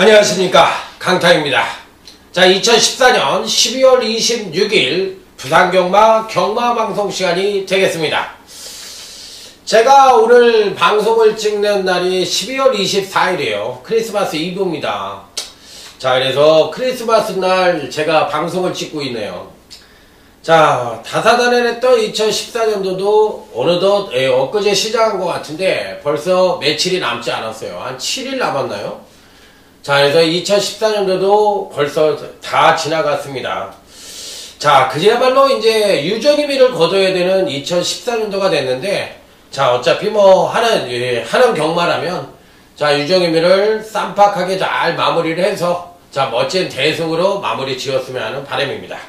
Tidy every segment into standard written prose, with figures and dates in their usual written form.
안녕하십니까, 강타입니다. 자, 2014년 12월 26일 부산경마 경마방송 시간이 되겠습니다. 제가 오늘 방송을 찍는 날이 12월 24일이에요 크리스마스 이브입니다. 자, 그래서 크리스마스 날 제가 방송을 찍고 있네요. 자, 다사다난했던 2014년도도 어느덧 엊그제 시작한 것 같은데 벌써 며칠이 남지 않았어요. 한 7일 남았나요? 자, 그래서 2014년도도 벌써 다 지나갔습니다. 자, 그야말로 이제 유종의 미를 거둬야 되는 2014년도가 됐는데, 자, 어차피 뭐 하는 경마라면, 자, 유종의 미를 쌈박하게 잘 마무리를 해서, 자, 멋진 대승으로 마무리 지었으면 하는 바람입니다.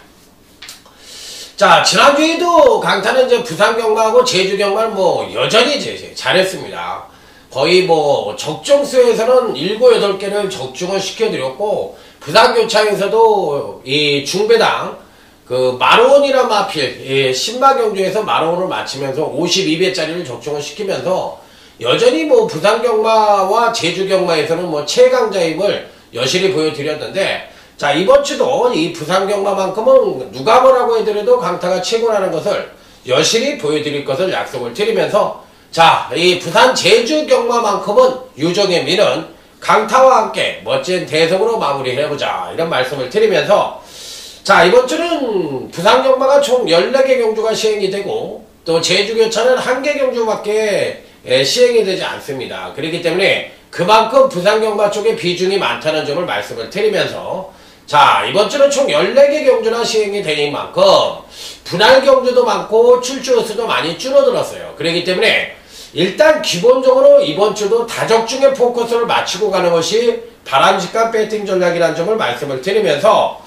자, 지난주에도 강타는 이제 부산 경마하고 제주 경마를 뭐 여전히 잘했습니다. 거의 뭐 적중수에서는 7, 8개를 적중을 시켜드렸고, 부산교창에서도 이 중배당 그 만원이란 마필 신마경주에서 만원을 맞추면서 52배짜리를 적중을 시키면서 여전히 뭐 부산경마와 제주경마에서는 뭐 최강자임을 여실히 보여드렸는데, 자, 이번 주도 이 부산경마만큼은 누가 뭐라고 해드려도 강타가 최고라는 것을 여실히 보여드릴 것을 약속을 드리면서, 자, 이 부산 제주 경마만큼은 유종의 미는 강타와 함께 멋진 대성으로 마무리해보자, 이런 말씀을 드리면서, 자, 이번 주는 부산 경마가 총 14개 경주가 시행이 되고, 또 제주 교차는 1개 경주밖에 시행이 되지 않습니다. 그렇기 때문에 그만큼 부산 경마 쪽에 비중이 많다는 점을 말씀을 드리면서, 자, 이번 주는 총 14개 경주나 시행이 되는 만큼 분할 경주도 많고 출주 수도 많이 줄어들었어요. 그렇기 때문에 일단 기본적으로 이번 주도 다적중에 포커스를 맞추고 가는 것이 바람직한 배팅 전략이라는 점을 말씀을 드리면서,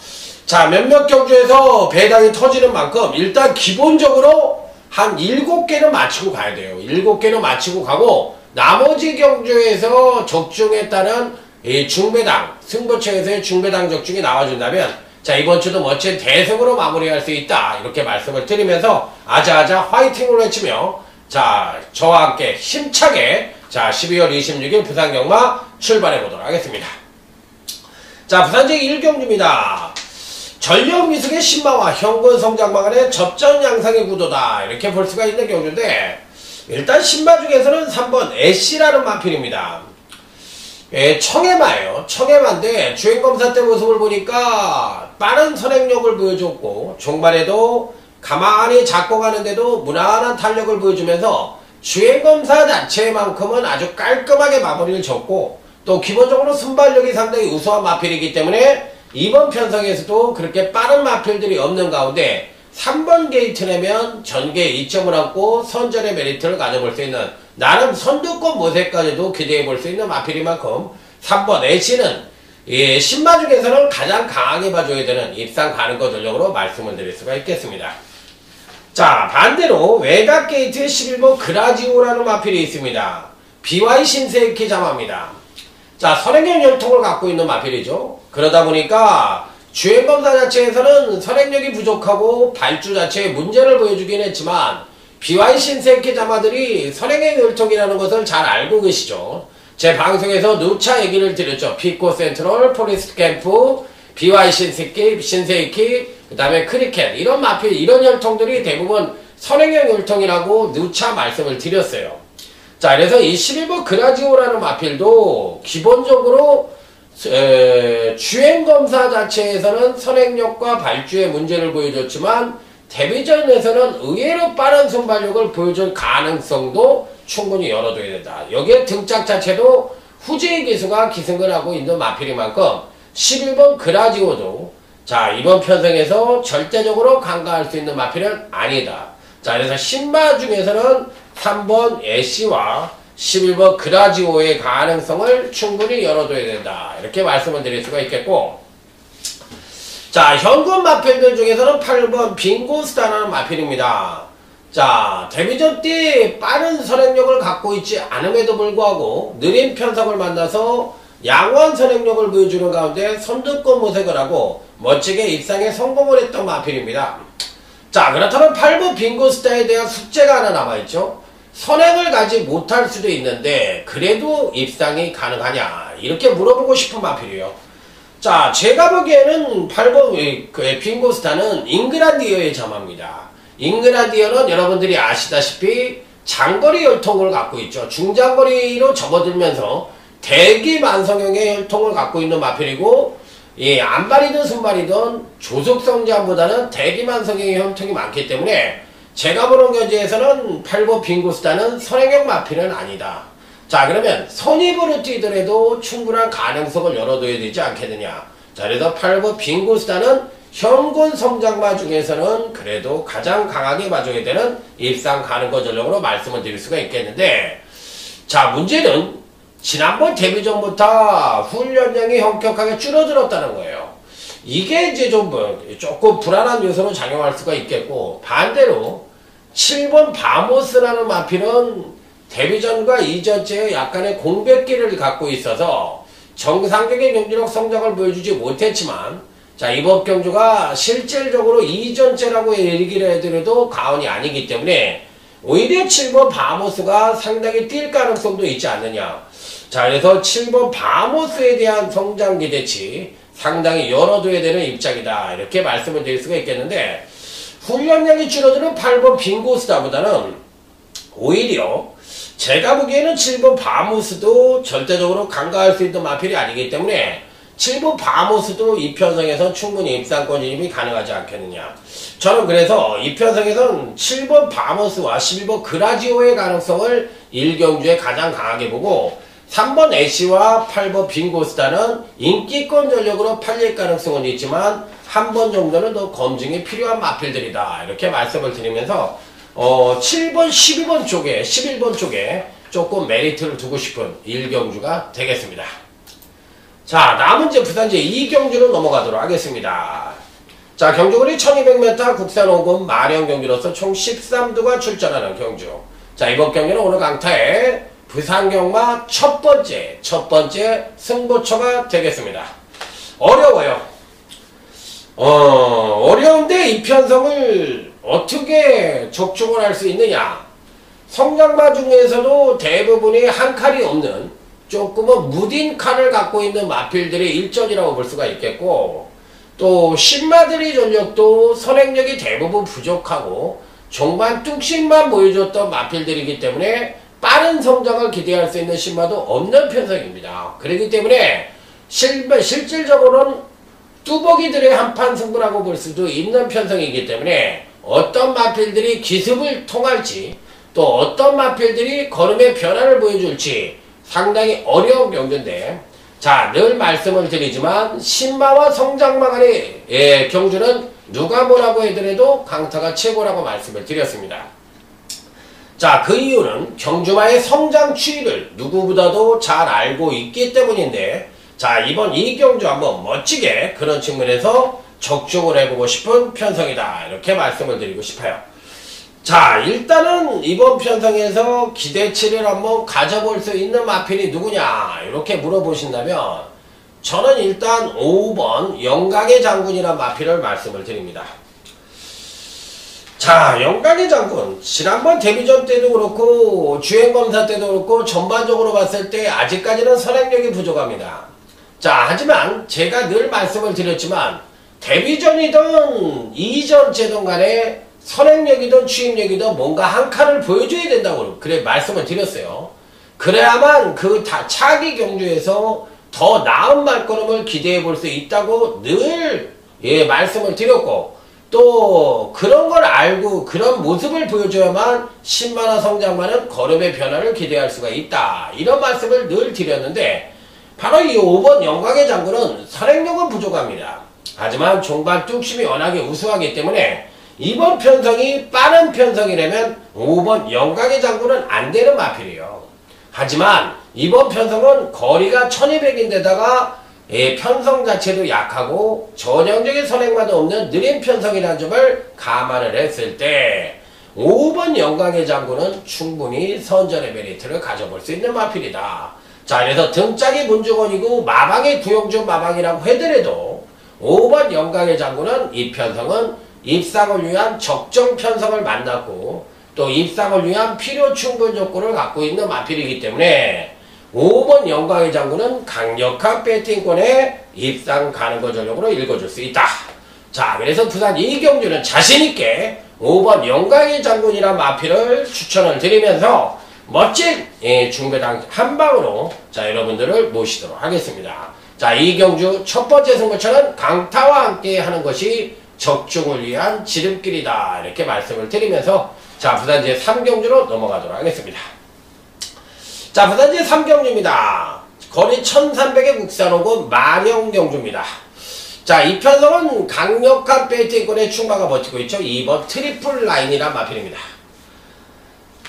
자, 몇몇 경주에서 배당이 터지는 만큼 일단 기본적으로 한 7개는 맞추고 가야 돼요. 7개는 맞추고 가고, 나머지 경주에서 적중에 따른 이 중배당, 승부처에서의 중배당 적중이 나와준다면, 자, 이번 주도 멋진 대승으로 마무리할 수 있다, 이렇게 말씀을 드리면서 아자아자 화이팅을 외치며, 자, 저와 함께 힘차게, 자, 12월 26일 부산경마 출발해보도록 하겠습니다. 자, 부산제 1경주입니다. 전력미숙의 신마와 현군 성장마간의 접전 양상의 구도다, 이렇게 볼 수가 있는 경주인데, 일단 신마 중에서는 3번 애쉬라는 마필입니다. 청해마예요. 청해마인데 주행검사 때 모습을 보니까 빠른 선행력을 보여줬고, 종말에도 가만히 잡고 가는데도 무난한 탄력을 보여주면서 주행검사 자체만큼은 아주 깔끔하게 마무리를 졌고, 또 기본적으로 순발력이 상당히 우수한 마필이기 때문에 이번 편성에서도 그렇게 빠른 마필들이 없는 가운데 3번 게이트 내면 전개 2점을 안고 선전의 메리트를 가져볼 수 있는, 나름 선두권 모색까지도 기대해볼 수 있는 마필인 만큼 3번 애쉬는 신마 중에서는 가장 강하게 봐줘야 되는 입상 가능거 전력으로 말씀을 드릴 수가 있겠습니다. 자, 반대로 외곽 게이트에 11번 그라지오라는 마필이 있습니다. BY 신세키 자마입니다. 자, 선행력 열통을 갖고 있는 마필이죠. 그러다 보니까 주행검사 자체에서는 선행력이 부족하고 발주 자체에 문제를 보여주긴 했지만, BY 신세키 자마들이 선행력 열통이라는 것을 잘 알고 계시죠. 제 방송에서 누차 얘기를 드렸죠. 피코 센트럴, 포리스트 캠프, BY 신세키, 그 다음에 크리켓, 이런 마필, 이런 열통들이 대부분 선행형 열통이라고 누차 말씀을 드렸어요. 자, 그래서 이 11번 그라지오라는 마필도 기본적으로 주행검사 자체에서는 선행력과 발주에 문제를 보여줬지만, 데뷔전에서는 의외로 빠른 순발력을 보여줄 가능성도 충분히 열어둬야 된다. 여기에 등짝 자체도 후지의 기수가 기승근하고 있는 마필인 만큼 11번 그라지오도, 자, 이번 편성에서 절대적으로 간과할 수 있는 마필은 아니다. 자, 그래서 신마 중에서는 3번 애쉬와 11번 그라지오의 가능성을 충분히 열어둬야 된다, 이렇게 말씀을 드릴 수가 있겠고, 자, 현금 마필들 중에서는 8번 빙고스타라는 마필입니다. 자, 데뷔전 때 빠른 선행력을 갖고 있지 않음에도 불구하고 느린 편성을 만나서 양호한 선행력을 보여주는 가운데 선두권 모색을 하고 멋지게 입상에 성공을 했던 마필입니다. 자, 그렇다면 8번 빙고스타에 대한 숙제가 하나 남아있죠. 선행을 가지 못할 수도 있는데 그래도 입상이 가능하냐, 이렇게 물어보고 싶은 마필이에요. 자, 제가 보기에는 8번 빙고스타는 잉그란디어의 자마입니다. 잉그란디어는 여러분들이 아시다시피 장거리 혈통을 갖고 있죠. 중장거리로 접어들면서 대기만성형의 혈통을 갖고 있는 마필이고, 안발이든 순발이든 조속성장보다는 대기만성형의 혈통이 많기 때문에 제가 보는 견지에서는 8번 빙고스타는 선행형 마필은 아니다. 자, 그러면 선입으로 뛰더라도 충분한 가능성을 열어둬야 되지 않겠느냐. 자, 그래서 8번 빙고스타는 현군 성장마 중에서는 그래도 가장 강하게 봐줘야 되는 입상 가능거 전력으로 말씀을 드릴 수가 있겠는데, 자, 문제는 지난번 데뷔전부터 훈련량이 현격하게 줄어들었다는 거예요. 이게 이제 조금 불안한 요소로 작용할 수가 있겠고, 반대로 7번 바모스라는 마필은 데뷔전과 이전째에 약간의 공백기를 갖고 있어서 정상적인 경기력 성장을 보여주지 못했지만, 자, 이번 경주가 실질적으로 이전째라고 얘기를 해드려도 과언이 아니기 때문에 오히려 7번 바모스가 상당히 뛸 가능성도 있지 않느냐. 자, 그래서 7번 바모스에 대한 성장 기대치 상당히 열어둬야 되는 입장이다. 이렇게 말씀을 드릴 수가 있겠는데, 훈련량이 줄어드는 8번 빙고스타보다는 오히려 제가 보기에는 7번 바모스도 절대적으로 간과할 수 있는 마필이 아니기 때문에 7번 바모스도 이 편성에선 충분히 입상권 진입이 가능하지 않겠느냐. 저는 그래서 이 편성에선 7번 바모스와 11번 그라지오의 가능성을 1경주에 가장 강하게 보고, 3번 애쉬와 8번 빙고스타는 인기권 전력으로 팔릴 가능성은 있지만 한 번 정도는 더 검증이 필요한 마필들이다. 이렇게 말씀을 드리면서 7번, 12번 쪽에, 11번 쪽에 조금 메리트를 두고 싶은 1경주가 되겠습니다. 자, 남은 이제 부산제 2경주로 넘어가도록 하겠습니다. 자, 경주거리 1200m 국산 5금 마령 경주로서 총 13두가 출전하는 경주. 자, 이번 경기는 오늘 강타의 부산경마 첫 번째 승부처가 되겠습니다. 어려워요. 어려운데 이 편성을 어떻게 적중을 할 수 있느냐. 성장마 중에서도 대부분이 한 칼이 없는 조금은 무딘 칼을 갖고 있는 마필들의 일전이라고 볼 수가 있겠고, 또 신마들의 전력도 선행력이 대부분 부족하고 종반 뚝심만 보여줬던 마필들이기 때문에 빠른 성장을 기대할 수 있는 신마도 없는 편성입니다. 그렇기 때문에 실질적으로는 뚜벅이들의 한판 승부라고 볼 수도 있는 편성이기 때문에 어떤 마필들이 기습을 통할지, 또 어떤 마필들이 걸음의 변화를 보여줄지 상당히 어려운 경주인데, 자, 늘 말씀을 드리지만 신마와 성장마 간의 경주는 누가 뭐라고 해더라도 강타가 최고라고 말씀을 드렸습니다. 자, 그 이유는 경주마의 성장 추이를 누구보다도 잘 알고 있기 때문인데, 자, 이번 이 경주 한번 멋지게 그런 측면에서 적중을 해보고 싶은 편성이다. 이렇게 말씀을 드리고 싶어요. 자, 일단은 이번 편성에서 기대치를 한번 가져볼 수 있는 마필이 누구냐 이렇게 물어보신다면, 저는 일단 5번 영광의 장군이라는 마필을 말씀을 드립니다. 자, 영광의 장군 지난번 데뷔전 때도 그렇고 주행검사 때도 그렇고 전반적으로 봤을 때 아직까지는 선행력이 부족합니다. 자, 하지만 제가 늘 말씀을 드렸지만 데뷔전이든 이전제든 간에 선행력이든 추임력이든 뭔가 한 칸을 보여줘야 된다고 그래 말씀을 드렸어요. 그래야만 그 차기 경주에서 더 나은 말걸음을 기대해 볼 수 있다고 늘 말씀을 드렸고, 또 그런 걸 알고 그런 모습을 보여줘야만 신마나 성장마는 걸음의 변화를 기대할 수가 있다. 이런 말씀을 늘 드렸는데, 바로 이 5번 영광의 장군은 선행력은 부족합니다. 하지만 종반 뚝심이 워낙에 우수하기 때문에 이번 편성이 빠른 편성이라면 5번 영광의 장군은 안 되는 마필이에요. 하지만 이번 편성은 거리가 1200인데다가 편성 자체도 약하고 전형적인 선행마도 없는 느린 편성이라는 점을 감안을 했을 때 5번 영광의 장군은 충분히 선전의 메리트를 가져볼 수 있는 마필이다. 자, 그래서 등짝이 문중원이고 마방이 구용준 마방이라고 해더라도 5번 영광의 장군은 이 편성은 입상을 위한 적정 편성을 만났고 또 입상을 위한 필요 충분 조건을 갖고 있는 마필이기 때문에 5번 영광의 장군은 강력한 배팅권에 입상 가능거 전력으로 읽어줄 수 있다. 자, 그래서 부산 이경주는 자신있게 5번 영광의 장군이란 마필을 추천을 드리면서 멋진 중배당 한방으로 자 여러분들을 모시도록 하겠습니다. 자, 이경주 첫 번째 승부처는 강타와 함께 하는 것이 적중을 위한 지름길이다. 이렇게 말씀을 드리면서 자, 부산제 3경주로 넘어가도록 하겠습니다. 자, 부산제 3경주입니다. 거리 1300의 국산호고 마령경주입니다. 자, 이 편성은 강력한 배팅권의 충마가 버티고 있죠. 2번 트리플 라인이란 마필입니다.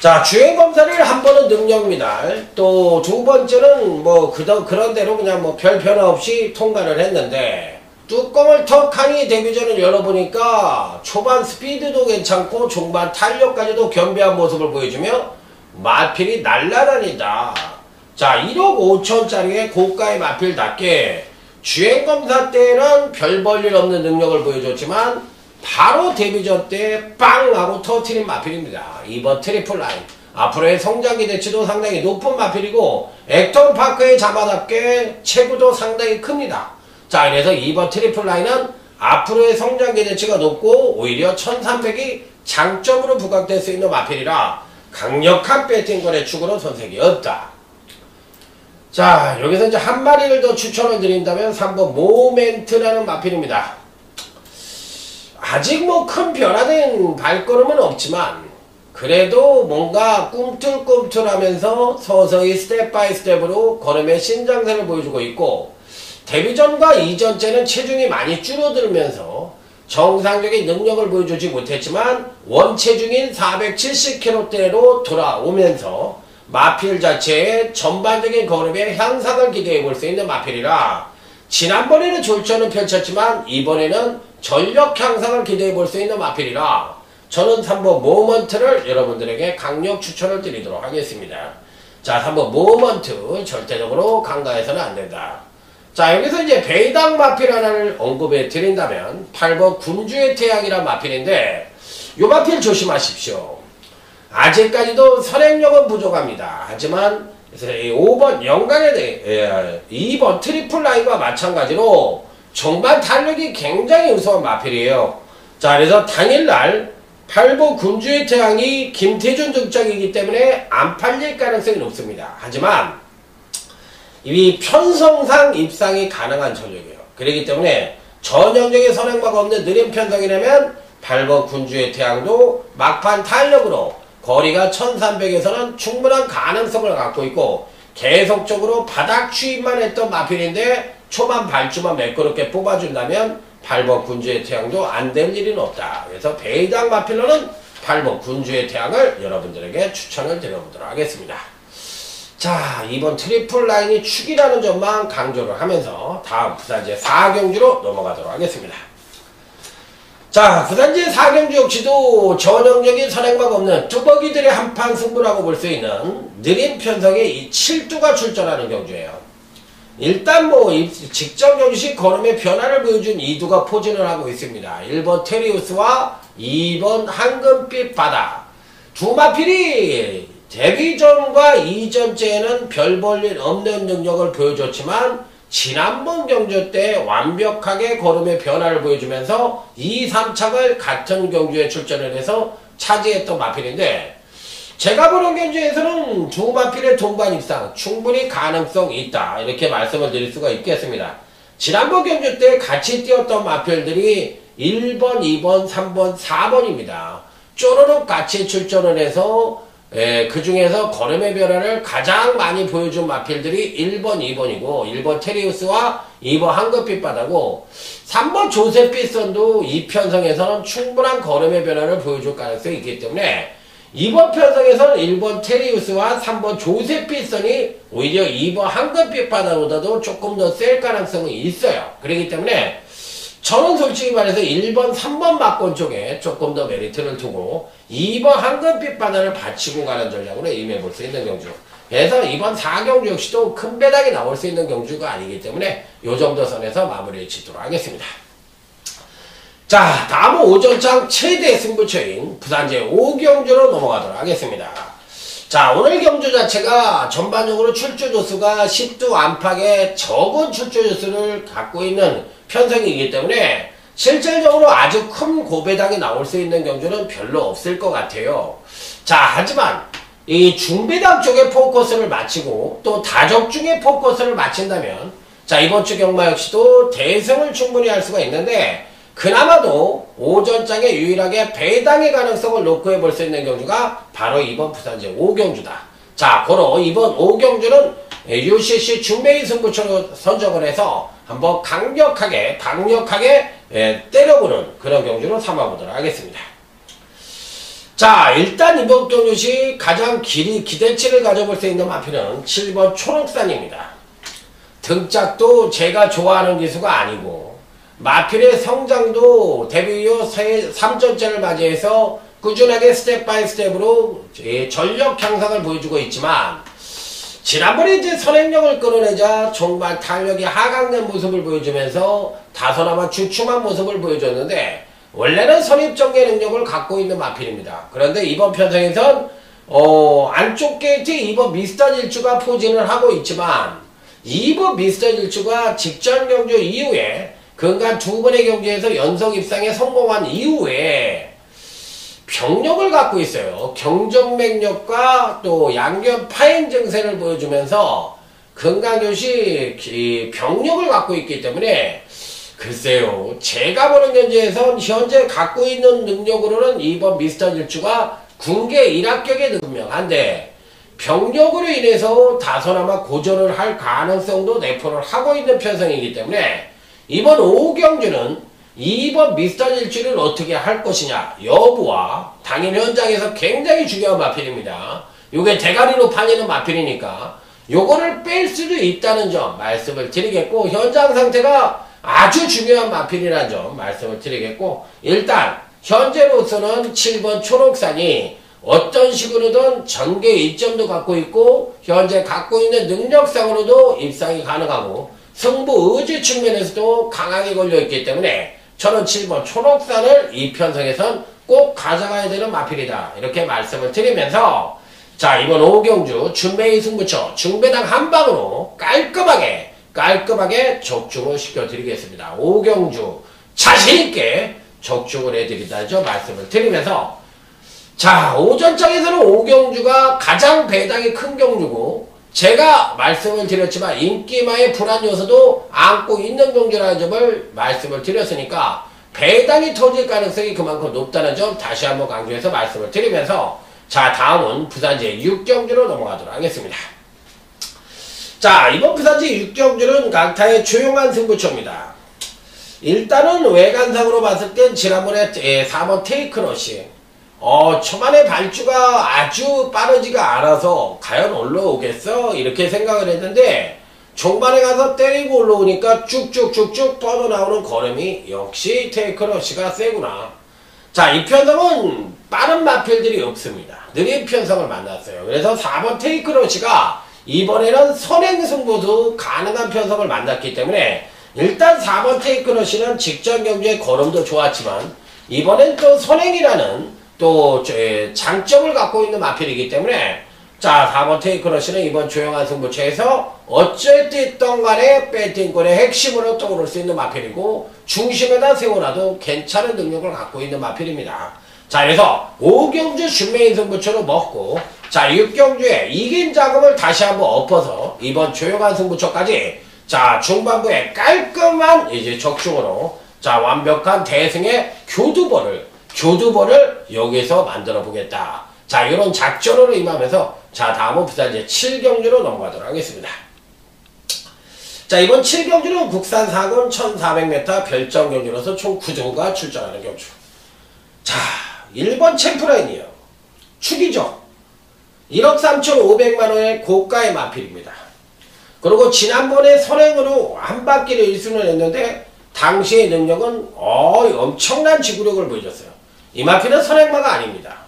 자, 주행검사를 한 번은 능력입니다. 또 두 번째는 뭐 그런 대로 그냥 뭐 별 변화 없이 통과를 했는데 뚜껑을 턱하니 데뷔전을 열어보니까 초반 스피드도 괜찮고 중반 탄력까지도 겸비한 모습을 보여주며 마필이 날라다닌다. 자, 1억 5천짜리의 고가의 마필답게 주행검사 때는 별 볼일 없는 능력을 보여줬지만 바로 데뷔전 때 빵 하고 터트린 마필입니다. 2번 트리플 라인. 앞으로의 성장 기대치도 상당히 높은 마필이고 액턴파크의 자마답게 체구도 상당히 큽니다. 자, 그래서 2번 트리플 라인은 앞으로의 성장 기대치가 높고 오히려 1300이 장점으로 부각될 수 있는 마필이라 강력한 배팅권의 축으로 손색이 없다. 자, 여기서 이제 한 마리를 더 추천을 드린다면 3번 모멘트라는 마필입니다. 아직 뭐 큰 변화된 발걸음은 없지만 그래도 뭔가 꿈틀꿈틀하면서 서서히 스텝 바이 스텝으로 걸음의 신장세를 보여주고 있고 데뷔전과 이전째는 체중이 많이 줄어들면서 정상적인 능력을 보여주지 못했지만 원체중인 470kg대로 돌아오면서 마필 자체의 전반적인 걸음의 향상을 기대해 볼 수 있는 마필이라 지난번에는 졸전을 펼쳤지만 이번에는 전력 향상을 기대해 볼 수 있는 마필이라 저는 3번 모먼트를 여러분들에게 강력 추천을 드리도록 하겠습니다. 자, 3번 모먼트 절대적으로 간과해서는 안된다. 자, 여기서 이제 배당 마필 하나를 언급해 드린다면 8번 군주의 태양이란 마필인데 요 마필 조심하십시오. 아직까지도 선행력은 부족합니다. 하지만 5번 영광에 대해 2번 트리플 라인과 마찬가지로 정반 탄력이 굉장히 우수한 마필이에요. 자, 그래서 당일날 8번 군주의 태양이 김태준 등장이기 때문에 안 팔릴 가능성이 높습니다. 하지만 이 편성상 입상이 가능한 전력이에요. 그렇기 때문에 전형적인 선행마가 없는 느린 편성이라면 8번 군주의 태양도 막판 탄력으로 거리가 1300에서는 충분한 가능성을 갖고 있고 계속적으로 바닥 추입만 했던 마필인데 초반 발주만 매끄럽게 뽑아준다면 8번 군주의 태양도 안 될 일은 없다. 그래서 배당 마필로는 8번 군주의 태양을 여러분들에게 추천을 드려보도록 하겠습니다. 자, 이번 트리플 라인이 축이라는 점만 강조를 하면서 다음 부산제 4경주로 넘어가도록 하겠습니다. 자, 부산제 4경주 역시도 전형적인 선행마가 없는 뚜벅이들의 한판 승부라고 볼 수 있는 느린 편성의 이 7두가 출전하는 경주예요. 일단 뭐 직전 경주시 걸음의 변화를 보여준 2두가 포진을 하고 있습니다. 1번 테리우스와 2번 황금빛 바다. 두 마필이 데뷔전과 이전째에는 별 볼일 없는 능력을 보여줬지만 지난번 경주 때 완벽하게 걸음의 변화를 보여주면서 2, 3착을 같은 경주에 출전을 해서 차지했던 마필인데 제가 보는 경주에서는 두 마필의 동반 입상 충분히 가능성이 있다. 이렇게 말씀을 드릴 수가 있겠습니다. 지난번 경주 때 같이 뛰었던 마필들이 1번, 2번, 3번, 4번입니다. 쪼르륵 같이 출전을 해서 그 중에서 걸음의 변화를 가장 많이 보여준 마필들이 1번, 2번이고 1번 테리우스와 2번 황금빛 바다고 3번 조셉 피선도 이 편성에서는 충분한 걸음의 변화를 보여줄 가능성이 있기 때문에 이번 편성에서는 1번 테리우스와 3번 조셉 피선이 오히려 2번 황금빛 바다보다도 조금 더 셀 가능성이 있어요. 그렇기 때문에 저는 솔직히 말해서 1번, 3번 막권 쪽에 조금 더 메리트를 두고 2번 황금빛 바다를 받치고 가는 전략으로 임해볼 수 있는 경주. 그래서 이번 4경주 역시도 큰 배당이 나올 수 있는 경주가 아니기 때문에 요 정도 선에서 마무리를 짓도록 하겠습니다. 자, 다음은 오전장 최대 승부처인 부산제 5경주로 넘어가도록 하겠습니다. 자, 오늘 경주 자체가 전반적으로 출조 조수가 10두 안팎의 적은 출조 조수를 갖고 있는 편성이기 때문에 실질적으로 아주 큰 고배당이 나올 수 있는 경주는 별로 없을 것 같아요. 자, 하지만 이 중배당 쪽에 포커스를 맞추고 또 다적중에 포커스를 맞춘다면 자, 이번 주 경마 역시도 대승을 충분히 할 수가 있는데 그나마도 오전장에 유일하게 배당의 가능성을 놓고 해볼 수 있는 경주가 바로 이번 부산제 5경주다. 자, 고로 이번 5경주는 UCC 중매인 승부처로 선정을 해서 한번 강력하게 때려보는 그런 경주로 삼아보도록 하겠습니다. 자, 일단 이번 경주시 가장 기대치를 가져볼 수 있는 마필은 7번 초록산입니다. 등짝도 제가 좋아하는 기수가 아니고 마필의 성장도 데뷔 이후 3전째를 맞이해서 꾸준하게 스텝 바이 스텝으로 전력 향상을 보여주고 있지만 지난번에 이제 선행력을 끌어내자 정말 탄력이 하강된 모습을 보여주면서 다소나마 주춤한 모습을 보여줬는데 원래는 선입전개 능력을 갖고 있는 마필입니다. 그런데 이번 편성에선 안쪽 게이트 2번 미스터 질주가 포진을 하고 있지만 2번 미스터 질주가 직전 경주 이후에 근간 2번의 경주에서 연속 입상에 성공한 이후에 병력을 갖고 있어요. 경정맥력과 또 양견 파행 증세를 보여주면서 근간교시 병력을 갖고 있기 때문에 글쎄요, 제가 보는 견지에선 현재 갖고 있는 능력으로는 2번 미스터 질주가 군계 1합격에 분명한데 병력으로 인해서 다소나마 고전을 할 가능성도 내포를 하고 있는 편성이기 때문에 이번 5경주는 2번 미스터 질주를 어떻게 할 것이냐 여부와 당일 현장에서 굉장히 중요한 마필입니다. 요게 대가리로 팔리는 마필이니까 요거를 뺄 수도 있다는 점 말씀을 드리겠고 현장 상태가 아주 중요한 마필이라는 점 말씀을 드리겠고 일단 현재로서는 7번 초록산이 어떤 식으로든 전개 이점도 갖고 있고 현재 갖고 있는 능력상으로도 입상이 가능하고 승부 의지 측면에서도 강하게 걸려있기 때문에 저는 7번 초록산을 이 편성에선 꼭 가져가야 되는 마필이다 이렇게 말씀을 드리면서 자 이번 5경주 준매인 승부처 중배당 한방으로 깔끔하게 적중을 시켜드리겠습니다. 5경주 자신있게 적중을 해드리다죠 말씀을 드리면서 자 오전장에서는 5경주가 가장 배당이 큰 경주고 제가 말씀을 드렸지만 인기마의 불안 요소도 안고 있는 경주라는 점을 말씀을 드렸으니까 배당이 터질 가능성이 그만큼 높다는 점 다시 한번 강조해서 말씀을 드리면서 자 다음은 부산제 6경주로 넘어가도록 하겠습니다. 자 이번 부산제 6경주는 강타의 조용한 승부처입니다. 일단은 외관상으로 봤을 땐 지난번에 4번 테이크러시 초반에 발주가 아주 빠르지가 않아서 과연 올라오겠어? 이렇게 생각을 했는데 종반에 가서 때리고 올라오니까 쭉쭉쭉쭉 뻗어나오는 걸음이 역시 테이크러시가 세구나. 자, 이 편성은 빠른 마필들이 없습니다. 느린 편성을 만났어요. 그래서 4번 테이크러시가 이번에는 선행승부도 가능한 편성을 만났기 때문에 일단 4번 테이크러시는 직전 경주의 걸음도 좋았지만 이번엔 또 선행이라는 또 장점을 갖고 있는 마필이기 때문에 자 4번 테이크러시는 이번 조용한 승부처에서 어쨌든 간에 배팅권의 핵심으로 떠오를 수 있는 마필이고 중심에다 세워놔도 괜찮은 능력을 갖고 있는 마필입니다. 자 그래서 5경주 준매인 승부처로 먹고 자 6경주에 이긴 자금을 다시 한번 엎어서 이번 조용한 승부처까지 자 중반부에 깔끔한 이제 적중으로 자 완벽한 대승의 교두보를 여기서 만들어 보겠다. 자, 이런 작전으로 임하면서 자, 다음은 부산제 7경주로 넘어가도록 하겠습니다. 자, 이번 7경주는 국산 4군 1400m 별정 경주로서 총 9조가 출전하는 경주. 자, 1번 챔프라인이요. 축이죠. 1억 3,500만원의 고가의 마필입니다. 그리고 지난번에 선행으로 한 바퀴를 1순을 했는데 당시의 능력은 엄청난 지구력을 보여줬어요. 이 마필은 선행마가 아닙니다.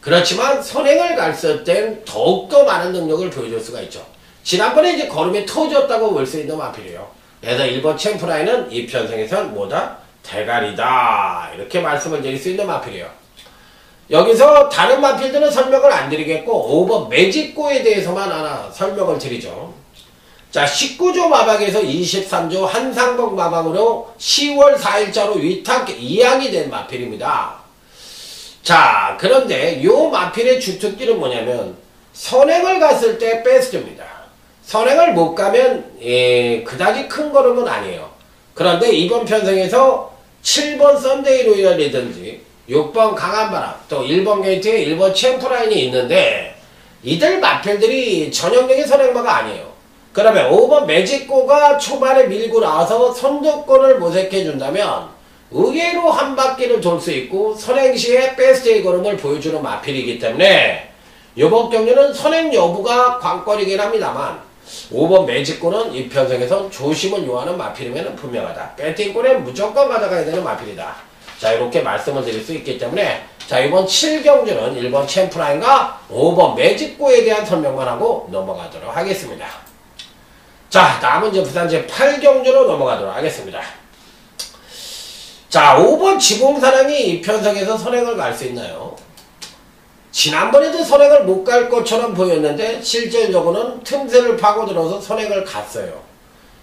그렇지만 선행을 갔을 땐 더욱더 많은 능력을 보여줄 수가 있죠. 지난번에 이제 걸음이 터졌다고 볼 수 있는 마필이에요. 그래서 1번 챔프라인은 이 편성에선 뭐다? 대가리다. 이렇게 말씀을 드릴 수 있는 마필이에요. 여기서 다른 마필들은 설명을 안 드리겠고 5번 매직고에 대해서만 하나 설명을 드리죠. 자, 19조 마방에서 23조 한상복 마방으로 10월 4일자로 위탁 2항이 된 마필입니다. 자, 그런데 요 마필의 주특기는 뭐냐면 선행을 갔을 때 베스트입니다. 선행을 못 가면 그다지 큰 걸음은 아니에요. 그런데 이번 편성에서 7번 썬데이 로열이든지 6번 강한바람, 또 1번 게이트에 1번 챔프라인이 있는데 이들 마필들이 전형적인 선행마가 아니에요. 그러면 5번 매직고가 초반에 밀고 나와서 선두권을 모색해준다면 의외로 한 바퀴를 돌 수 있고 선행시에 베스트의 걸음을 보여주는 마필이기 때문에 이번 경기는 선행 여부가 관건이긴 합니다만 5번 매직고는 이 편성에서 조심을 요하는 마필이면 분명하다. 배팅골에 무조건 가져가야 되는 마필이다. 자, 이렇게 말씀을 드릴 수 있기 때문에 자, 이번 7경주는 1번 챔프라인과 5번 매직고에 대한 설명만 하고 넘어가도록 하겠습니다. 자, 다음은 이제 부산제 8경주로 넘어가도록 하겠습니다. 자, 5번 지공사랑이 이 편성에서 선행을 갈 수 있나요? 지난번에도 선행을 못 갈 것처럼 보였는데 실질적으로는 틈새를 파고들어서 선행을 갔어요.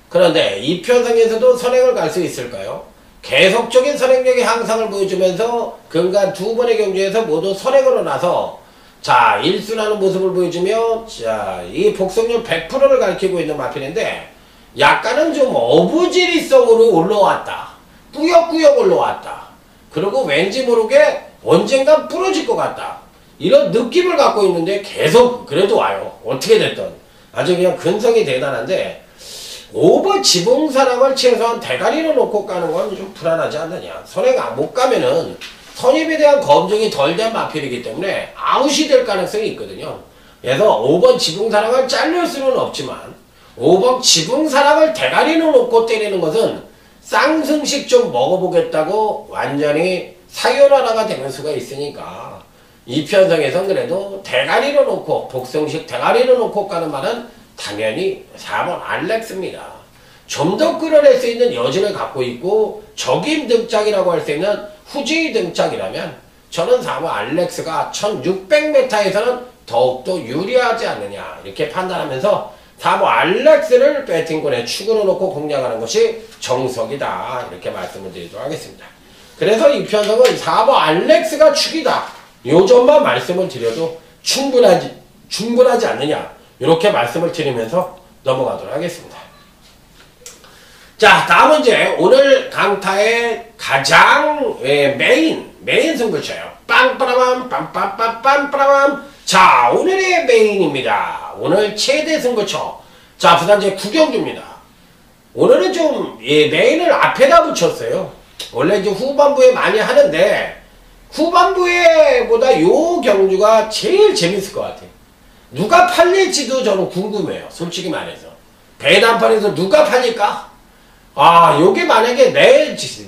그런데 이 편성에서도 선행을 갈 수 있을까요? 계속적인 선행력의 향상을 보여주면서 근간 두 번의 경주에서 모두 선행으로 나서 자, 1순하는 모습을 보여주며 자, 이 복속률 100%를 가리키고 있는 마필인데 약간은 좀 어부지리성으로 올라왔다. 꾸역꾸역 올라왔다. 그리고 왠지 모르게 언젠간 부러질 것 같다. 이런 느낌을 갖고 있는데 계속 그래도 와요. 어떻게 됐든. 아주 그냥 근성이 대단한데 5번 지붕사랑을 최소한 대가리로 놓고 가는 건 좀 불안하지 않느냐. 선행 못 가면은 선입에 대한 검증이 덜 된 마필이기 때문에 아웃이 될 가능성이 있거든요. 그래서 5번 지붕사랑을 잘릴 수는 없지만 5번 지붕사랑을 대가리로 놓고 때리는 것은 쌍승식 좀 먹어보겠다고 완전히 사요나라가 되는 수가 있으니까 이 편성에선 그래도 대가리로 놓고 복성식 대가리로 놓고 가는 말은 당연히 4번 알렉스입니다. 좀 더 끌어낼 수 있는 여지를 갖고 있고 적임 등짝이라고 할 수 있는 후지 등짝이라면 저는 4번 알렉스가 1600m에서는 더욱더 유리하지 않느냐 이렇게 판단하면서 4번 알렉스를 배팅권에 축으로 놓고 공략하는 것이 정석이다 이렇게 말씀을 드리도록 하겠습니다. 그래서 이 편성은 4번 알렉스가 축이다. 요 점만 말씀을 드려도 충분하지 않느냐 이렇게 말씀을 드리면서 넘어가도록 하겠습니다. 자, 다음은 이제 오늘 강타의 가장 메인 승부처예요. 빵빠라밤 빰빰빰빰빠라밤. 자, 오늘의 메인입니다. 오늘 최대 승부처. 자, 부산제 9경주입니다. 오늘은 좀 메인을 앞에다 붙였어요. 원래 이제 후반부에 많이 하는데 후반부에 보다 요 경주가 제일 재밌을 것 같아요. 누가 팔릴지도 저는 궁금해요. 솔직히 말해서. 배단판에서 누가 팔릴까? 아, 요게 만약에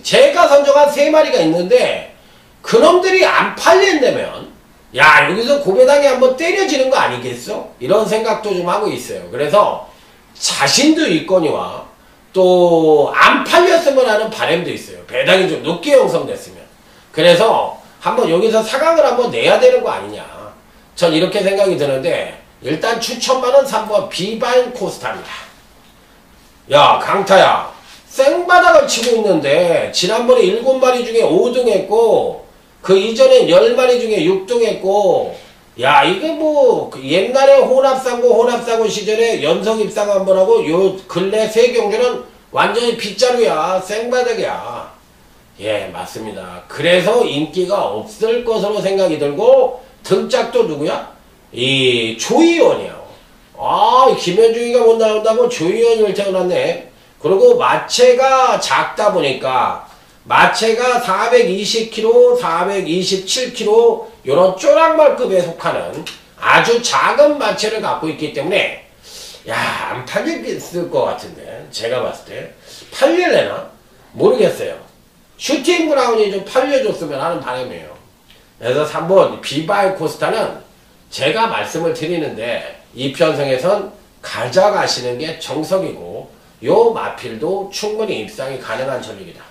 제가 선정한 3마리가 있는데 그놈들이 안 팔린다면 야, 여기서 고배당에 한번 때려지는 거 아니겠어? 이런 생각도 좀 하고 있어요. 그래서 자신도 있거니와 또 안 팔렸으면 하는 바람도 있어요. 배당이 좀 높게 형성됐으면. 그래서 한번 여기서 사강을 한번 내야 되는 거 아니냐. 전 이렇게 생각이 드는데 일단 추천만은 3번 비바인 코스타입니다. 야, 강타야. 생바닥을 치고 있는데 지난번에 7마리 중에 5등 했고 그 이전에 10마리 중에 6등 했고 야, 이게 뭐 옛날에 혼합상고 시절에 연석 입상 한번 하고 요 근래 3경주는 완전히 빗자루야. 생바닥이야. 예, 맞습니다. 그래서 인기가 없을 것으로 생각이 들고 등짝도 누구야? 이 조이원이요. 아, 김현중이가 못 나온다고 조이원을 태어났네. 그리고 마체가 작다 보니까 마체가 420kg, 427kg 요런 쪼랑말급에 속하는 아주 작은 마체를 갖고 있기 때문에 야, 안 팔릴 것 같은데 제가 봤을 때 팔릴래나? 모르겠어요. 슈팅 브라운이 좀 팔려줬으면 하는 바람이에요. 그래서 3번 비바이 코스타는 제가 말씀을 드리는데 이 편성에선 가져가시는 게 정석이고 요 마필도 충분히 입상이 가능한 전력이다.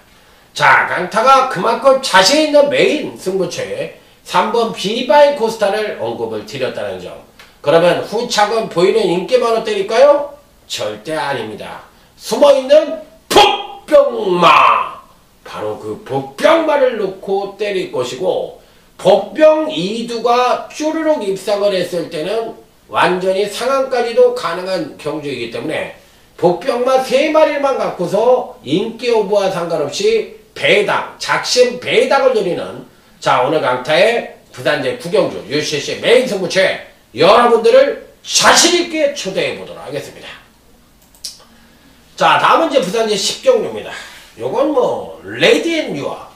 자, 강타가 그만큼 자신 있는 메인 승부처에 3번 비바이 코스타를 언급을 드렸다는 점. 그러면 후착은 보이는 인기만을 때릴까요? 절대 아닙니다. 숨어있는 복병마! 바로 그 복병마를 놓고 때릴 것이고, 복병 2두가 쭈르륵 입상을 했을 때는 완전히 상한까지도 가능한 경주이기 때문에 복병마 3마리만 갖고서 인기 오버와 상관없이 배당, 작심 배당을 노리는 자 오늘 강타의 부산제 구경주 UCC 메인 승부처에 여러분들을 자신있게 초대해 보도록 하겠습니다. 자 다음은 이제 부산제 10경주입니다. 요건 뭐 레디 앤 유아.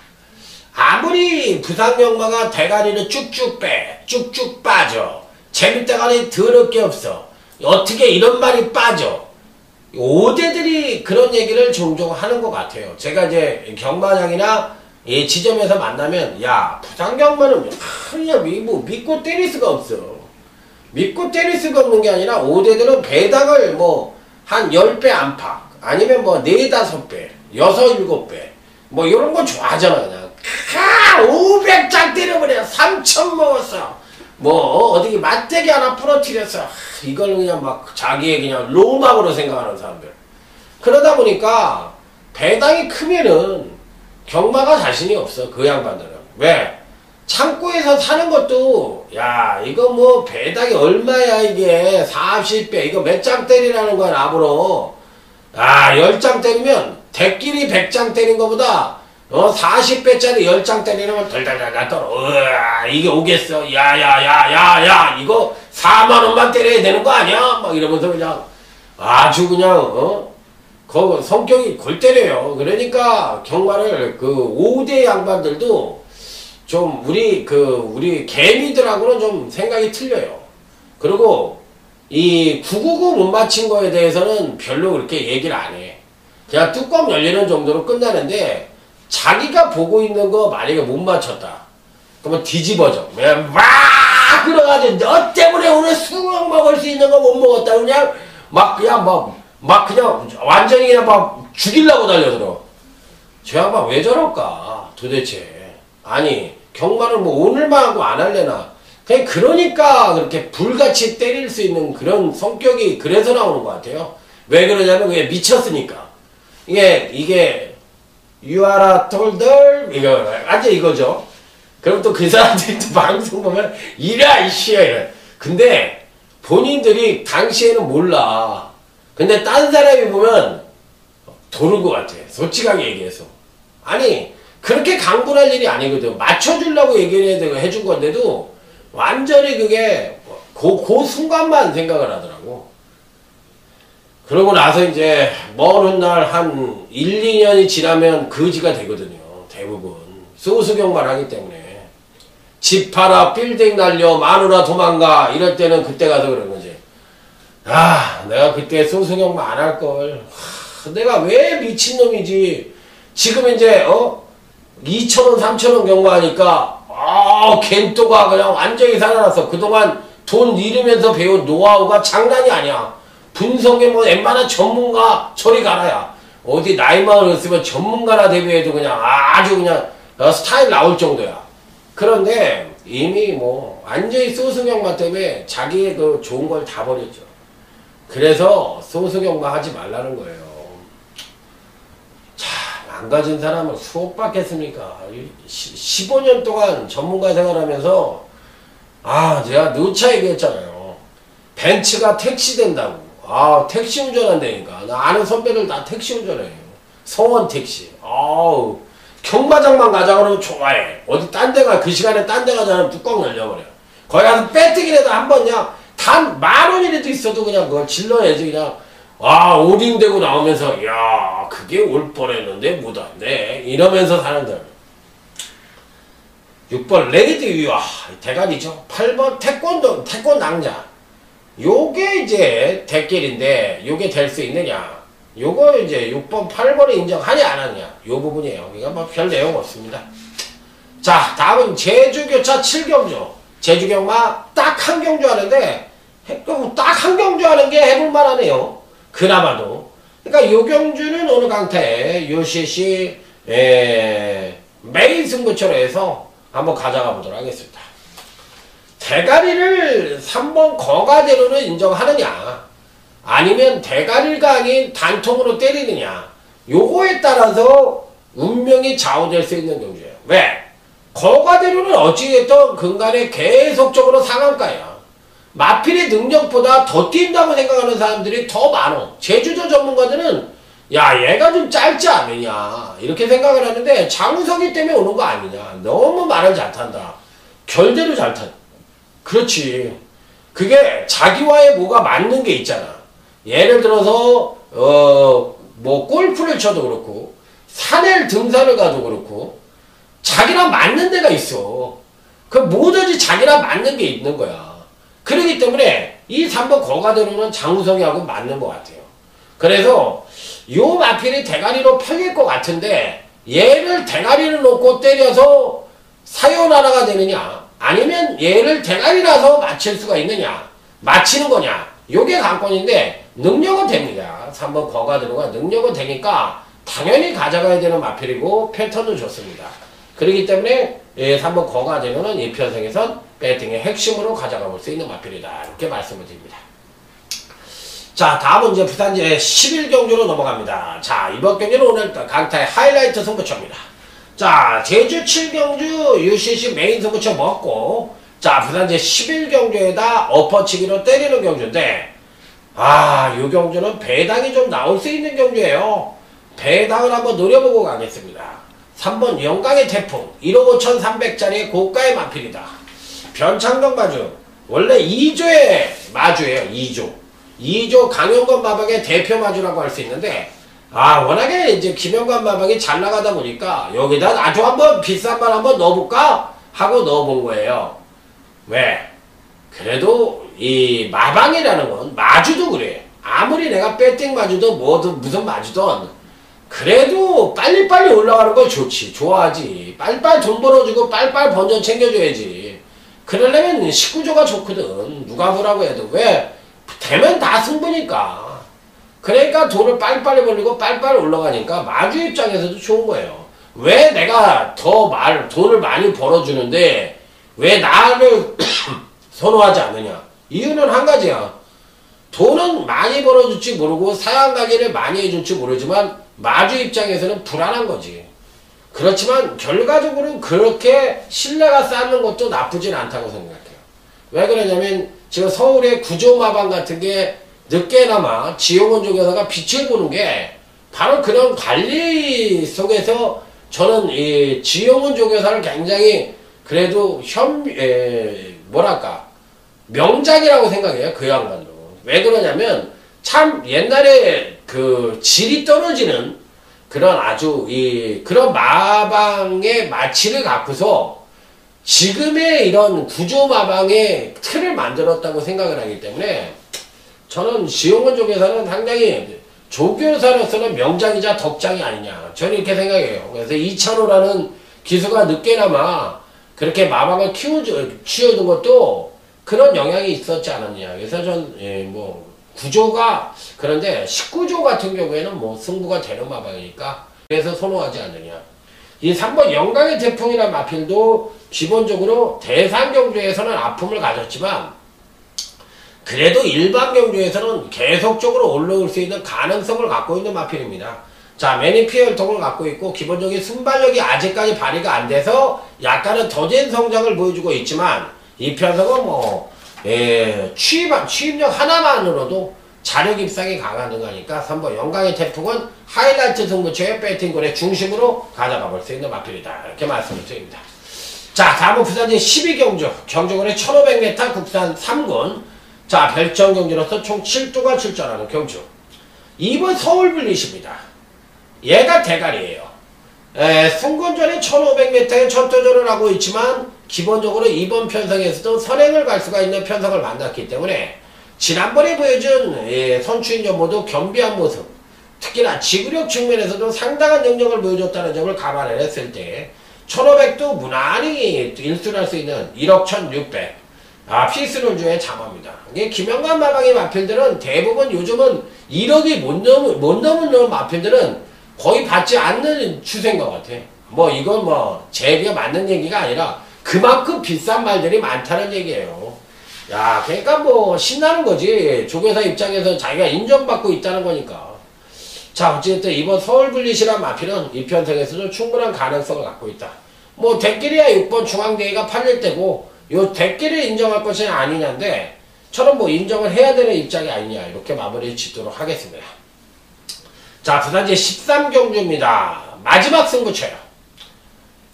아무리 부산경마가 대가리를 쭉쭉 빼, 쭉쭉 빠져, 재밌다가니 더럽게 없어, 어떻게 이런 말이 빠져, 5대들이 그런 얘기를 종종 하는 것 같아요. 제가 이제 경마장이나 이 지점에서 만나면 야 부산경마는 그냥 뭐 믿고 때릴 수가 없어. 믿고 때릴 수가 없는 게 아니라 5대들은 배당을 뭐 한 10배 안팎 아니면 뭐 4, 5배 6, 7배 뭐 이런 거 좋아하잖아. 그냥 500장 때려버려. 3천 먹었어. 뭐 어디 맞대기 하나 부러뜨렸어. 이걸 그냥 막 자기의 그냥 로망으로 생각하는 사람들. 그러다 보니까 배당이 크면은 경마가 자신이 없어. 그 양반들은. 왜? 창고에서 사는 것도 야 이거 뭐 배당이 얼마야 이게 40배 이거 몇 장 때리라는 거야 나보러. 10장 때리면 대끼리 100장 때린 거보다 40배짜리 10장 때리면 덜덜덜 떨어. 으아, 이게 오겠어. 야야야야야 이거 4만원만 때려야 되는 거 아니야? 막 이러면서 그냥 아주 그냥 그 성격이 골 때려요. 그러니까 경마를 그 5대 양반들도 좀 우리 개미들하고는 좀 생각이 틀려요. 그리고 이 999 못 맞힌 거에 대해서는 별로 그렇게 얘기를 안 해. 그냥 뚜껑 열리는 정도로 끝나는데 자기가 보고 있는 거 만약에 못 맞췄다. 그러면 뒤집어져. 그냥 막 그래가지고 너 때문에 오늘 수박 먹을 수 있는 거 못 먹었다. 그냥 막 그냥 완전히 그냥 막 죽이려고 달려들어. 저 양반 왜 저럴까 도대체. 아니 경마를 뭐 오늘만 하고 안 할래나. 그냥 그러니까 그렇게 불같이 때릴 수 있는 그런 성격이 그래서 나오는 것 같아요. 왜 그러냐면 그게 미쳤으니까. 이게 You are a toddler? 이거, 완전 이거죠. 그럼 또 그 사람들이 또 방송 보면, 이래, 이씨야, 이래. 근데, 본인들이 당시에는 몰라. 근데 딴 사람이 보면, 도는 것 같아. 솔직하게 얘기해서. 아니, 그렇게 강분할 일이 아니거든. 맞춰주려고 얘기를 해준 건데도, 완전히 그게, 그 순간만 생각을 하더라고. 그러고 나서 이제 먼 훗날 한 1, 2년이 지나면 거지가 되거든요. 대부분. 소수경만 하기 때문에. 집 팔아 빌딩 날려 마누라 도망가 이럴 때는 그때 가서 그런 거지. 내가 그때 소수경만 안 할걸. 내가 왜 미친놈이지. 지금 이제 2,000원 3,000원 경마하니까 겐또가 그냥 완전히 살아났어. 그동안 돈 잃으면서 배운 노하우가 장난이 아니야. 분석에 뭐 웬만한 전문가 저리 가라야. 어디 나이만 없으면 전문가나 데뷔해도 그냥 아주 그냥 스타일 나올 정도야. 그런데 이미 뭐 완전히 소수경마 때문에 자기의 그 좋은 걸 다 버렸죠. 그래서 소수경마 하지 말라는 거예요. 자, 망가진 사람은 수억 받겠습니까? 15년 동안 전문가 생활하면서 제가 누차 얘기했잖아요. 벤츠가 택시 된다고. 택시 운전한다니까. 나 아는 선배들 다 택시 운전해요. 성원 택시. 경마장만 가자 그러면 좋아해. 어디 딴 데 그 시간에 딴 데 가자면 뚜껑 열려버려. 거기 가서 빼뜨기라도 한 번 그냥 단 10,000원이라도 있어도 그냥 그걸 질러야지. 그냥 오딩되고 나오면서 야 그게 올 뻔했는데 못 왔네 이러면서 사는들. 6번 레디드 유아 대가리죠. 8번 태권도 낭자. 요게 이제 대길인데 요게 될 수 있느냐. 요거 이제 6번 8번에 인정하냐 안 하냐 요 부분이에요. 그러니까 뭐 별 내용 없습니다. 자 다음은 제주교차 7경주. 제주경마 딱 한 경주 하는데 딱 한 경주 하는 게 해볼만 하네요. 그나마도. 그러니까 요 경주는 오늘 강타에 UCC 메인 승부처로 해서 한번 가져가 보도록 하겠습니다. 대가리를 3번 거가대로는 인정하느냐, 아니면 대가리가 아닌 단통으로 때리느냐, 요거에 따라서 운명이 좌우될 수 있는 경주예요. 왜? 거가대로는 어찌됐든 근간에 계속적으로 상한가야. 마필의 능력보다 더 뛴다고 생각하는 사람들이 더 많어. 제주도 전문가들은 야, 얘가 좀 짧지 않느냐 이렇게 생각을 하는데, 장우석이 때문에 오는 거 아니냐. 너무 말을 잘 탄다. 결대로 잘 탄다. 그렇지. 그게 자기와의 뭐가 맞는 게 있잖아. 예를 들어서 뭐 골프를 쳐도 그렇고 산에 등산을 가도 그렇고 자기랑 맞는 데가 있어. 그 뭐든지 자기랑 맞는 게 있는 거야. 그렇기 때문에 이 3번 거가대로는 장우성이하고 맞는 것 같아요. 그래서 요 마필이 대가리로 팔릴 것 같은데, 얘를 대가리를 놓고 때려서 사요나라가 되느냐, 아니면 얘를 대가리라서 맞힐 수가 있느냐, 맞히는 거냐, 요게 관건인데 능력은 됩니다. 3번 거가대로가 능력은 되니까 당연히 가져가야 되는 마필이고 패턴은 좋습니다. 그렇기 때문에 3번 거가대로는 이 편성에선 배팅의 핵심으로 가져가 볼 수 있는 마필이다, 이렇게 말씀을 드립니다. 자, 다음은 이제 부산제 11경주로 넘어갑니다. 자, 이번 경기는 오늘 강타의 하이라이트 승부처입니다. 자, 제주 7경주 UCC 메인 승부처 먹고, 자, 부산제 11경주에다 엎어치기로 때리는 경주인데, 요 경주는 배당이 좀 나올 수 있는 경주예요. 배당을 한번 노려보고 가겠습니다. 3번 영광의 태풍 1억 5,300짜리 고가의 마필이다. 변창동 마주, 원래 2조의 마주예요. 2조 강영권 마방의 대표 마주라고 할 수 있는데, 워낙에 이제 김영관 마방이 잘 나가다 보니까 여기다 아주 한번 비싼 말 한번 넣어볼까 하고 넣어본 거예요. 왜? 그래도 이 마방이라는 건 마주도 그래. 아무리 내가 배팅 마주도 뭐든 무슨 마주든 그래도 빨리빨리 올라가는 건 좋지. 좋아하지. 빨리빨리 돈 벌어주고 빨리빨리 번전 챙겨줘야지. 그러려면 19조가 좋거든. 누가 뭐라고 해도. 왜? 되면 다 승부니까. 그러니까 돈을 빨리빨리 벌리고 빨리빨리 올라가니까 마주 입장에서도 좋은 거예요. 왜 내가 돈을 많이 벌어주는데 왜 나를 선호하지 않느냐. 이유는 한 가지야. 돈은 많이 벌어줄지 모르고 사양가기를 많이 해줄지 모르지만 마주 입장에서는 불안한 거지. 그렇지만 결과적으로는 그렇게 신뢰가 쌓는 것도 나쁘진 않다고 생각해요. 왜 그러냐면 지금 서울의 구조마방 같은 게 늦게나마 지용원 쪽에서가 빛을 보는 게 바로 그런 관리 속에서 저는 이 지용원 쪽에서는 굉장히 그래도 명작이라고 생각해요. 그 양반도. 왜 그러냐면 참 옛날에 그 질이 떨어지는 그런 아주 그런 마방의 마취를 갖고서 지금의 이런 구조마방의 틀을 만들었다고 생각을 하기 때문에 저는 지용원 쪽에서는 상당히 조교사로서는 명장이자 덕장이 아니냐, 저는 이렇게 생각해요. 그래서 이찬호라는 기수가 늦게나마 그렇게 마방을 키워준 것도 그런 영향이 있었지 않았냐. 그래서 전 구조가, 그런데 19조 같은 경우에는 뭐 승부가 되는 마방이니까 그래서 선호하지 않느냐. 이 3번 영광의 태풍이라는 마필도 기본적으로 대상 경주에서는 아픔을 가졌지만 그래도 일반 경주에서는 계속적으로 올라올 수 있는 가능성을 갖고 있는 마필입니다. 자, 매니피어통을 갖고 있고 기본적인 순발력이 아직까지 발휘가 안 돼서 약간은 더딘 성장을 보여주고 있지만 이 편성은 취입력 하나만으로도 자력 입상이 가능하니까 3번 영광의 태풍은 하이라이트 승부처의 배팅골의 중심으로 가져가 볼 수 있는 마필이다, 이렇게 말씀을 드립니다. 자, 다음은 부산제 12경주 경주군의 1500m 국산 3군. 자, 별정 경주로서 총 7두가 출전하는 경주. 2번 서울블릿입니다. 얘가 대가리예요. 승군전에 1500m에 첫 도전을 하고 있지만 기본적으로 이번 편성에서도 선행을 갈 수가 있는 편성을 만났기 때문에 지난번에 보여준 선추인 전모도 겸비한 모습, 특히나 지구력 측면에서도 상당한 능력을 보여줬다는 점을 감안을 했을 때 1500도 무난히 일순할 수 있는 1억 1600 피스론주의 장어입니다. 이게 김영관 마방의 마필들은 대부분 요즘은 1억이 못 넘는 마필들은 거의 받지 않는 추세인 것 같아. 이건 제가 맞는 얘기가 아니라 그만큼 비싼 말들이 많다는 얘기예요. 야, 그러니까 뭐 신나는 거지. 조교사 입장에서 자기가 인정받고 있다는 거니까. 자, 어쨌든 이번 서울블리시란 마필은 이 편성에서도 충분한 가능성을 갖고 있다. 뭐 대끼리야 6번 중앙대회가 팔릴 때고 요 대끼를 인정할 것이 아니냐인데 저는 뭐 인정을 해야 되는 입장이 아니냐 이렇게 마무리 짓도록 하겠습니다. 자, 부산제 13경주입니다. 마지막 승부처요.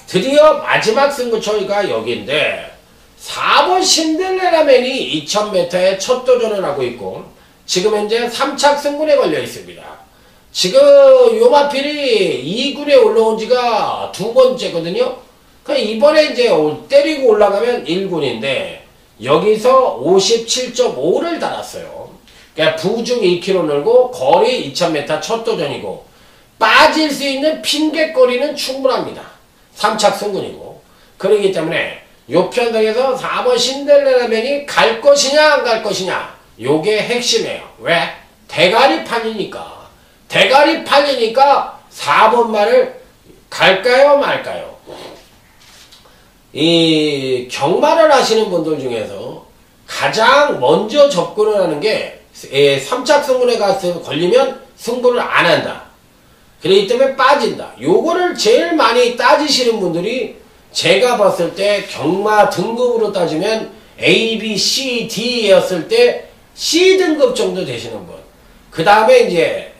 드디어 마지막 승부처가 여기인데 4번 신데렐라맨이 2000m에 첫 도전을 하고 있고 지금 현재 3착 승군에 걸려 있습니다. 지금 요 마필이 2군에 올라온 지가 두 번째거든요. 그러니까 이번에 이제 때리고 올라가면 1군인데 여기서 57.5를 달았어요. 그러니까 부중 2km 늘고 거리 2000m 첫 도전이고 빠질 수 있는 핑계거리는 충분합니다. 3착 승군이고 그러기 때문에 요 편성에서 4번 신데렐라맨이 갈 것이냐 안 갈 것이냐 요게 핵심이에요. 왜? 대가리 팔리니까. 대가리 팔리니까 4번 말을 갈까요 말까요? 이 경마를 하시는 분들 중에서 가장 먼저 접근을 하는 게 3착 승군에 가서 걸리면 승부를 안 한다. 그렇기 때문에 빠진다. 요거를 제일 많이 따지시는 분들이 제가 봤을 때 경마 등급으로 따지면 A, B, C, D였을 때 C 등급 정도 되시는 분. 그 다음에 이제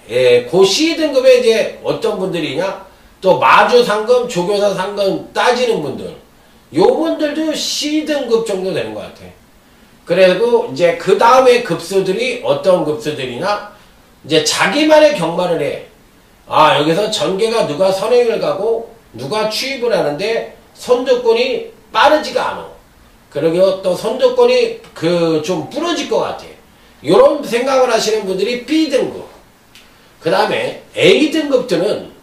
그 C 등급에 이제 어떤 분들이냐? 또 마주 상금, 조교사 상금 따지는 분들. 요분들도 C 등급 정도 되는 것 같아. 그리고 이제 그 다음에 급수들이 어떤 급수들이나 이제 자기만의 경마를 해. 아, 여기서 전개가 누가 선행을 가고 누가 취입을 하는데 선두권이 빠르지가 않아. 그리고 또 선두권이 좀 부러질 것 같아. 요런 생각을 하시는 분들이 B 등급. 그 다음에 A 등급들은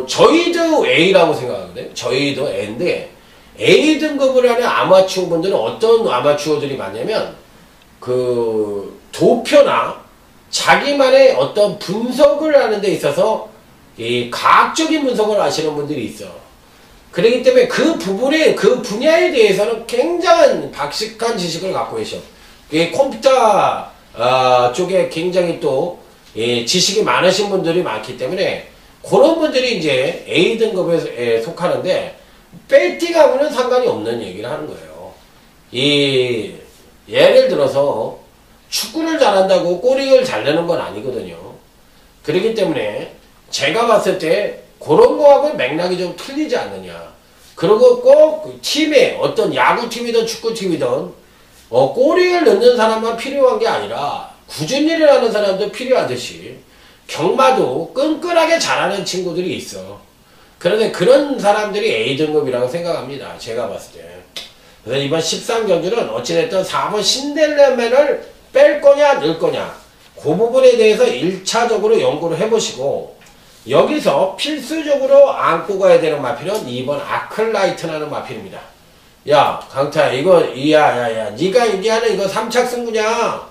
저희도 A라고 생각하거든요. 저희도 A인데 A 등급을 하는 아마추어 분들은 어떤 아마추어들이 많냐면 도표나 자기만의 어떤 분석을 하는 데 있어서 이 과학적인 분석을 하시는 분들이 있어. 그렇기 때문에 그 부분에 그 분야에 대해서는 굉장한 박식한 지식을 갖고 계셔. 이 컴퓨터 쪽에 굉장히 또 지식이 많으신 분들이 많기 때문에 그런 분들이 이제 A 등급에 속하는데 배팅하고는 상관이 없는 얘기를 하는 거예요. 예를 들어서 축구를 잘한다고 꼬리를 잘 내는 건 아니거든요. 그렇기 때문에 제가 봤을 때 그런 거하고 맥락이 좀 틀리지 않느냐. 그리고 꼭 팀에 어떤 야구팀이든 축구팀이든 꼬리를 넣는 사람만 필요한 게 아니라 굳은 일을 하는 사람도 필요하듯이 경마도 끈끈하게 잘하는 친구들이 있어. 그런데 그런 사람들이 A등급이라고 생각합니다. 제가 봤을 때. 그래서 이번 13경주는 어찌됐든 4번 신데렐라맨을 뺄 거냐 넣을 거냐 그 부분에 대해서 1차적으로 연구를 해보시고 여기서 필수적으로 안고 가야 되는 마필은 2번 아클라이트라는 마필입니다. 야 강타야 이거 야야야 니가 얘기하는 이거 3착 승부냐?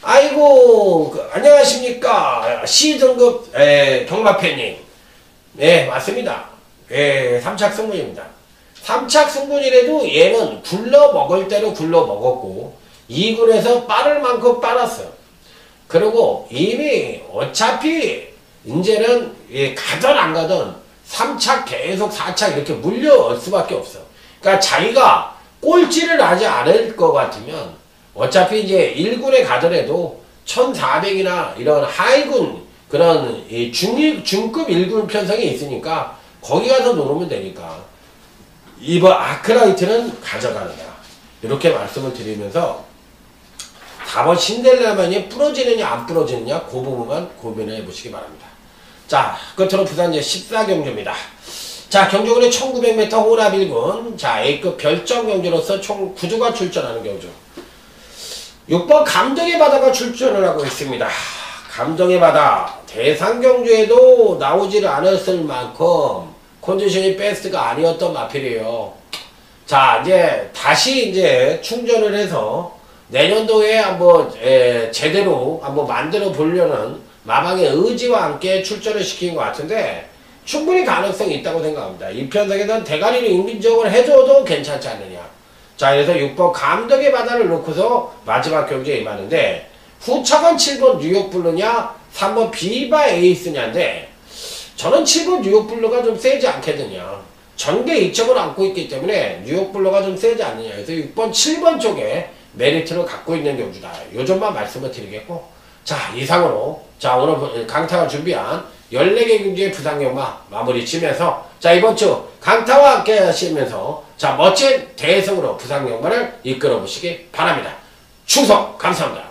아이고 안녕하십니까 C등급 경마팬님. 네 맞습니다. 3착 승부입니다. 3착 승부이라도 얘는 굴러 먹을 대로 굴러 먹었고 2군에서 빠를 만큼 빨았어요. 그리고 이미 어차피 이제는 가든 안 가든 3착 계속 4착 이렇게 물려올 수밖에 없어. 그러니까 자기가 꼴찌를 하지 않을 것 같으면 어차피 이제 1군에 가더라도 1400이나 이런 하위군 그런 중급 1군 편성이 있으니까 거기 가서 노르면 되니까 이번 아크라이트는 가져가느냐 이렇게 말씀을 드리면서 4번 신데렐라맨이 부러지느냐 안 부러지느냐 그 부분만 고민을 해보시기 바랍니다. 자 끝으로 부산제 14경주입니다. 자 경주군의 1900m 호랍 1군 자 A급 별정 경주로서 총 9주가 출전하는 경주 6번 감정의 바다가 출전을 하고 있습니다. 감정의 바다 대상 경주에도 나오지를 않았을 만큼 컨디션이 베스트가 아니었던 마필이에요. 자 이제 다시 이제 충전을 해서 내년도에 한번 제대로 한번 만들어 보려는 마방의 의지와 함께 출전을 시킨 것 같은데 충분히 가능성이 있다고 생각합니다. 이 편성에선 대가리를 인근적으로 해줘도 괜찮지 않느냐. 자, 그래서 6번 감독의 바다를 놓고서 마지막 경기에 임하는데, 후차건 7번 뉴욕블루냐 3번 비바 에이스냐인데, 저는 7번 뉴욕블루가 좀 세지 않겠느냐. 전개 2점을 안고 있기 때문에 뉴욕블루가 좀 세지 않느냐. 그래서 6번 7번 쪽에 메리트를 갖고 있는 경주다. 요 점만 말씀을 드리겠고, 자, 이상으로 자, 오늘 강타가 준비한 14개 경기의 부상경마 마무리 치면서, 자, 이번 주 강타와 함께 하시면서, 자, 멋진 대성으로 부상경마를 이끌어 보시기 바랍니다. 충성 감사합니다.